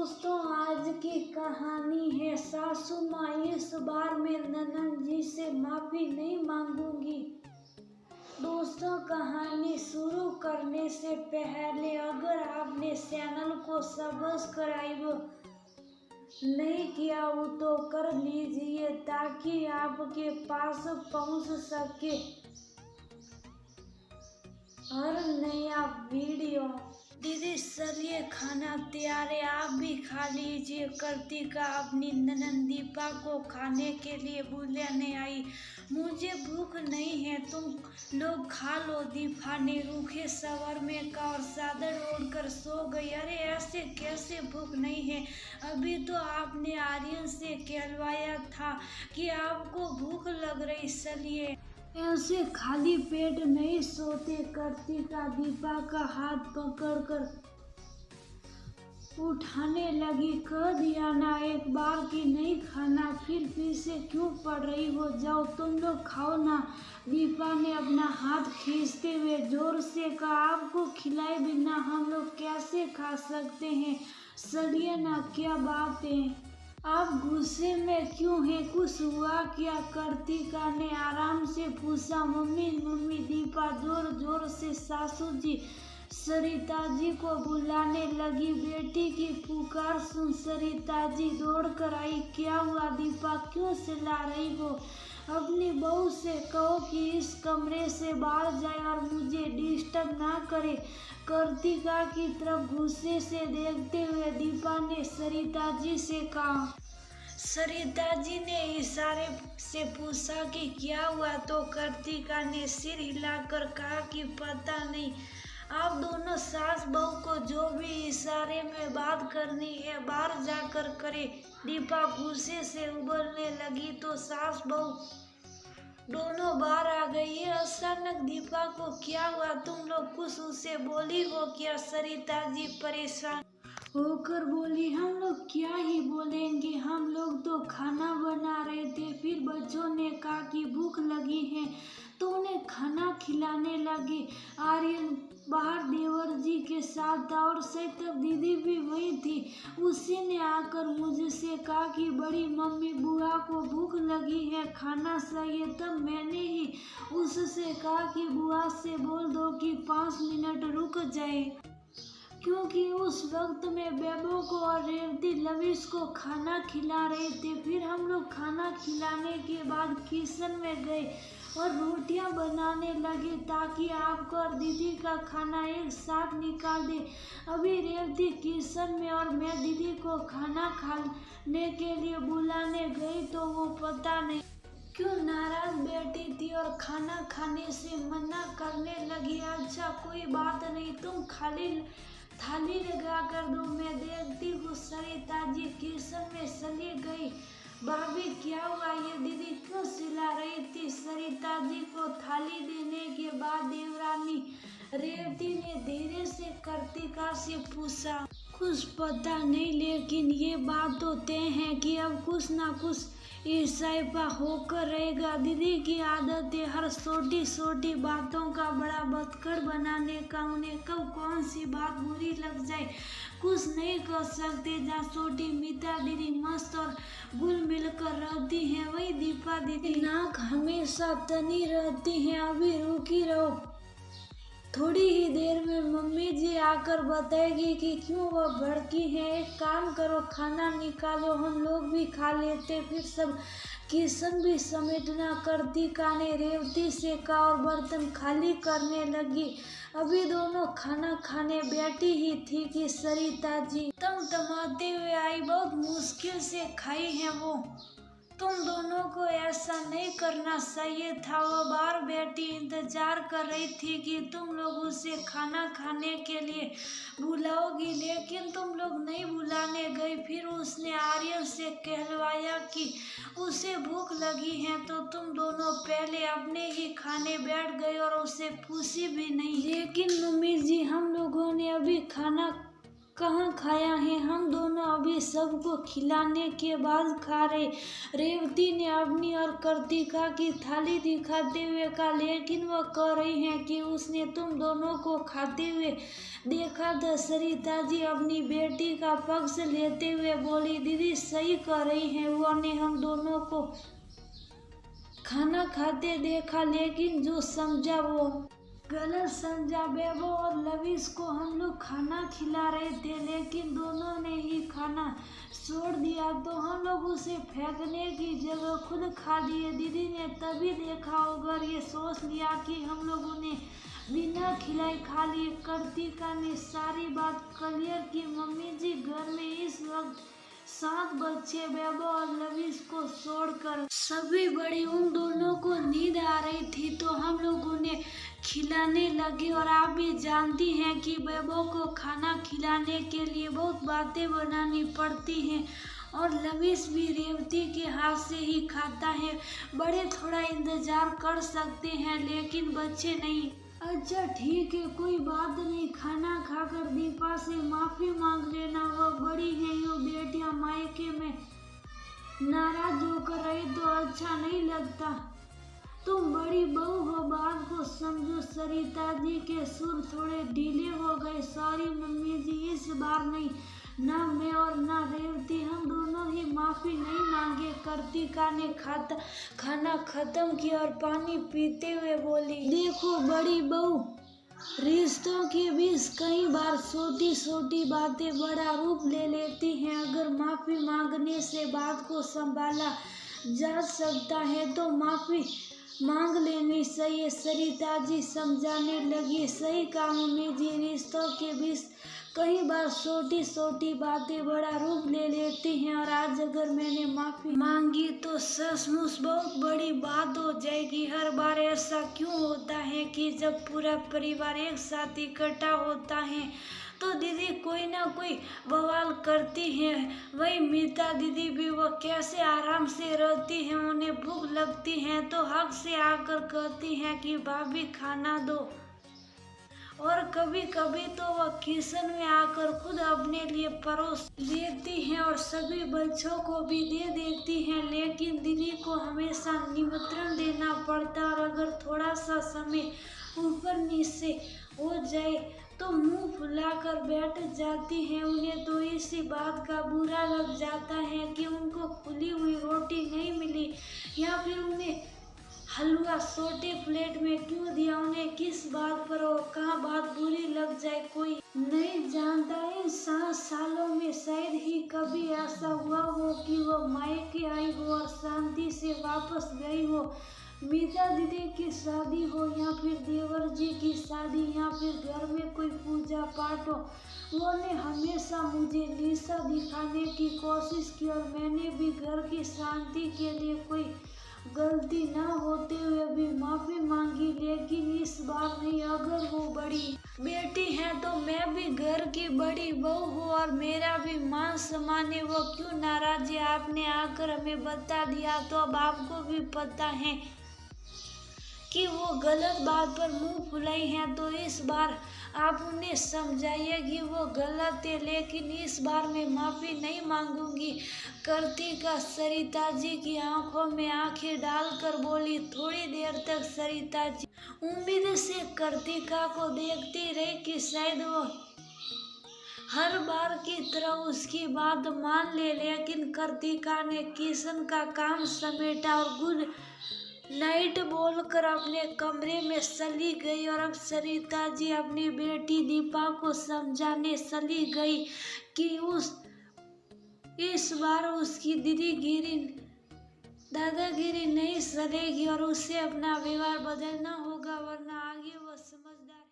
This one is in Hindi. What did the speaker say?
दोस्तों, आज की कहानी है सासू माँ। इस बार मैं ननद जी से माफी नहीं मांगूंगी। दोस्तों, कहानी शुरू करने से पहले अगर आपने चैनल को सब्सक्राइब नहीं किया हो तो कर लीजिए ताकि आपके पास पहुंच सके हर नया वीडियो। दीदी चलिए खाना तैयार है, आप भी खा लीजिए। कृतिका अपनी ननद दीपा को खाने के लिए बुलाने आई। मुझे भूख नहीं है, तुम लोग खा लो। दीपा ने रूखे स्वर में कहा और चादर ओढ़कर सो गई। अरे ऐसे कैसे भूख नहीं है? अभी तो आपने आर्यन से कहलवाया था कि आपको भूख लग रही। चलिए ऐसे खाली पेट नहीं सोते। कृतिका दीपा का हाथ पकड़कर उठाने लगी। कह दिया ना एक बार कि नहीं खाना, फिर पीछे क्यों पड़ रही हो? जाओ तुम लोग खाओ ना। दीपा ने अपना हाथ खींचते हुए जोर से कहा, आपको खिलाए बिना हम लोग कैसे खा सकते हैं? चलिए ना, क्या बात है? आप गुस्से में क्यों हैं? कुछ हुआ क्या? कृतिका ने आराम से पूछा। मम्मी मम्मी, दीपा जोर जोर से सासू जी सरिता जी को बुलाने लगी। बेटी की पुकार सुन सरिता जी दौड़ कर आई। क्या हुआ दीपा, क्यों चिल्ला रही हो? अपनी बहू से कहो कि इस कमरे से बाहर जाए और मुझे डिस्टर्ब ना करे। कृतिका की तरफ गुस्से से देखते हुए दीपा ने सरिता जी से कहा। सरिता जी ने इशारे से पूछा कि क्या हुआ, तो कृतिका ने सिर हिलाकर कहा कि पता नहीं। आप दोनों सास बहू को जो भी इशारे में बात करनी है बाहर जाकर करे। दीपा गुस्से से उबलने लगी तो सास बहू दोनों बाहर आ गई है। अचानक दीपा को क्या हुआ? तुम लोग कुछ उसे बोली हो क्या? सरिता जी परेशान होकर बोली। हम लोग क्या ही बोलेंगे, हम लोग तो खाना बना रहे थे। फिर बच्चों ने कहा कि भूख लगी है तो उन्हें खाना खिलाने लगे। आर्यन बाहर देवर जी के साथ था और सैतब दीदी भी वही थी। उसी ने आकर मुझसे कहा कि बड़ी मम्मी बुआ को भूख लगी है, खाना चाहिए। तब मैंने ही उससे कहा कि बुआ से बोल दो कि 5 मिनट रुक जाए, क्योंकि उस वक्त में बेबो को और रेवती लविश को खाना खिला रहे थे। फिर हम लोग खाना खिलाने के बाद किचन में गए और रोटियां बनाने लगे ताकि आपको और दीदी का खाना एक साथ निकाल दे। अभी रेवती किचन में और मैं दीदी को खाना खाने के लिए बुलाने गई तो वो पता नहीं क्यों नाराज बैठी थी और खाना खाने से मना करने लगी। अच्छा कोई बात नहीं, तुम खाली थाली लगा कर दो, मैं देखती हूँ। सरिता जी किचन में चली गई। भाभी क्या हुआ? ये दीदी क्यों चिल्ला रही थी? सरिता जी को थाली देने के बाद देवरानी रेवती ने धीरे से कृतिका से पूछा। कुछ पता नहीं, लेकिन ये बात तो तय है कि अब कुछ ना कुछ ईसाइपा होकर रहेगा। दीदी की आदत है हर छोटी छोटी बातों का बड़ा बतकड़ बनाने का। उन्हें कब कौन सी बात बुरी लग जाए कुछ नहीं कर सकते। जहाँ छोटी मीता दीदी मस्त और गुल मिलकर रहती हैं, वही दीपा दीदी नाक हमेशा तनी रहती हैं। अभी रुकी रहो, थोड़ी ही देर में मम्मी जी आकर बताएगी कि क्यों वह भड़की है। एक काम करो, खाना निकालो, हम लोग भी खा लेते, फिर सब किचन भी समेटना। कृतिका ने रेवती से कहा और बर्तन खाली करने लगी। अभी दोनों खाना खाने बैठी ही थी कि सरिता जी तमतमाते हुए आई। बहुत मुश्किल से खाई है वो। तुम दोनों को ऐसा नहीं करना चाहिए था। वो बाहर बैठी इंतजार कर रही थी कि तुम लोग उसे खाना खाने के लिए बुलाओगी, लेकिन तुम लोग नहीं बुलाने गई। फिर उसने आर्यन से कहलवाया कि उसे भूख लगी है तो तुम दोनों पहले अपने ही खाने बैठ गए और उसे पूछी भी नहीं। लेकिन मम्मी जी, हम लोगों ने अभी खाना कहाँ खाया है, हम दोनों अभी सबको खिलाने के बाद खा रहे। रेवती ने अपनी और कृतिका की थाली दिखाते हुए कहा, लेकिन वह कह रही है कि उसने तुम दोनों को खाते हुए देखा था। सरिता जी अपनी बेटी का पक्ष लेते हुए बोली, दीदी सही कह रही है, वो ने हम दोनों को खाना खाते देखा, लेकिन जो समझा वो गलत समझा। बेबो और लविश को हम लोग खाना खिला रहे थे, लेकिन दोनों ने ही खाना छोड़ दिया, तो हम लोग उसे फेंकने की जगह खुद खा लिए। दीदी ने तभी देखा होगा, ये सोच लिया कि हम लोगों ने बिना खिलाए खा लिए। कृतिका ने सारी बात क्लियर की, मम्मी जी घर में इस वक्त 7 बच्चे बेबो और लविश को छोड़कर सभी बड़ी, उन दोनों को नींद आ रही थी, तो हम लोग उन्हें खिलाने लगे। और आप भी जानती हैं कि बेबो को खाना खिलाने के लिए बहुत बातें बनानी पड़ती हैं, और लविश भी रेवती के हाथ से ही खाता है। बड़े थोड़ा इंतजार कर सकते हैं, लेकिन बच्चे नहीं। अच्छा ठीक है, कोई बात नहीं, खाना खाकर दीपा से माफी मांग लेना, वह बड़ी है, यो बेटियां मायके में नाराज होकर रही तो अच्छा नहीं लगता। तुम बड़ी बहू हो, बात को समझो। सरिता जी के सुर थोड़े ढीले हो गए। सॉरी मम्मी जी, इस बार नहीं, ना मैं और ना रेवती, हम दोनों ही माफी नहीं मांगे। कृतिका ने खाना खत्म किया और पानी पीते हुए बोली, देखो बड़ी बहू, रिश्तों के बीच कई बार छोटी छोटी बातें बड़ा रूप ले लेती हैं। अगर माफी मांगने से बात को संभाला जा सकता है तो माफी मांग लेनी चाहिए। सरिता जी समझाने लगी, सही कहा मम्मी जी, रिश्तों के बीच कई बार छोटी छोटी बातें बड़ा रूप ले लेती हैं, और आज अगर मैंने माफी मांगी तो सचमुच बहुत बड़ी बात हो जाएगी। हर बार ऐसा क्यों होता है कि जब पूरा परिवार एक साथ इकट्ठा होता है तो दीदी कोई ना कोई बवाल करती है। वही मीता दीदी भी, वो कैसे आराम से रहती हैं, उन्हें भूख लगती है तो हक से आकर कहती हैं कि भाभी खाना दो, और कभी कभी तो वह किचन में आकर खुद अपने लिए परोस लेती हैं और सभी बच्चों को भी दे देती हैं। लेकिन दीदी को हमेशा निमंत्रण देना पड़ता, और अगर थोड़ा सा समय ऊपर नीचे हो जाए तो मुंह फुलाकर बैठ जाती हैं। उन्हें तो इसी बात का बुरा लग जाता है कि उनको फुली हुई रोटी नहीं मिली, या फिर उन्हें हलवा छोटे प्लेट में क्यों दिया। उन्हें किस बात पर और कहाँ बात बुरी लग जाए कोई नहीं जानता। इन 7 सालों में शायद ही कभी ऐसा हुआ हो कि वो मायके आई हो और शांति से वापस गई हो। मीता दीदी की शादी हो, या फिर देवर जी की शादी, या फिर घर में कोई पूजा पाठ हो, वो ने हमेशा मुझे नीचा दिखाने की कोशिश की, और मैंने भी घर की शांति के लिए कोई गलती ना होते हुए भी माफी मांगी। लेकिन इस बार नहीं, अगर वो बड़ी बेटी है तो मैं भी घर की बड़ी बहू हूँ और मेरा भी मान सम्मान है। वो क्यों नाराज है, आपने आकर हमें बता दिया तो अब आपको भी पता है कि वो गलत बात पर मुंह फुलाई हैं, तो इस बार आप उन्हें समझाइए कि वो गलत है। लेकिन इस बार मैं माफ़ी नहीं मांगूंगी। कृतिका सरिता जी की आंखों में आंखें डालकर बोली। थोड़ी देर तक सरिता जी उम्मीद से कृतिका को देखती रही कि शायद वो हर बार की तरह उसकी बात मान ले, लेकिन कृतिका ने किचन का काम समेटा और गुड नाइट बोलकर अपने कमरे में चली गई। और अब सरिता जी अपनी बेटी दीपा को समझाने चली गई कि इस बार उसकी दादागिरी नहीं चलेगी और उसे अपना व्यवहार बदलना होगा, वरना आगे वो समझदार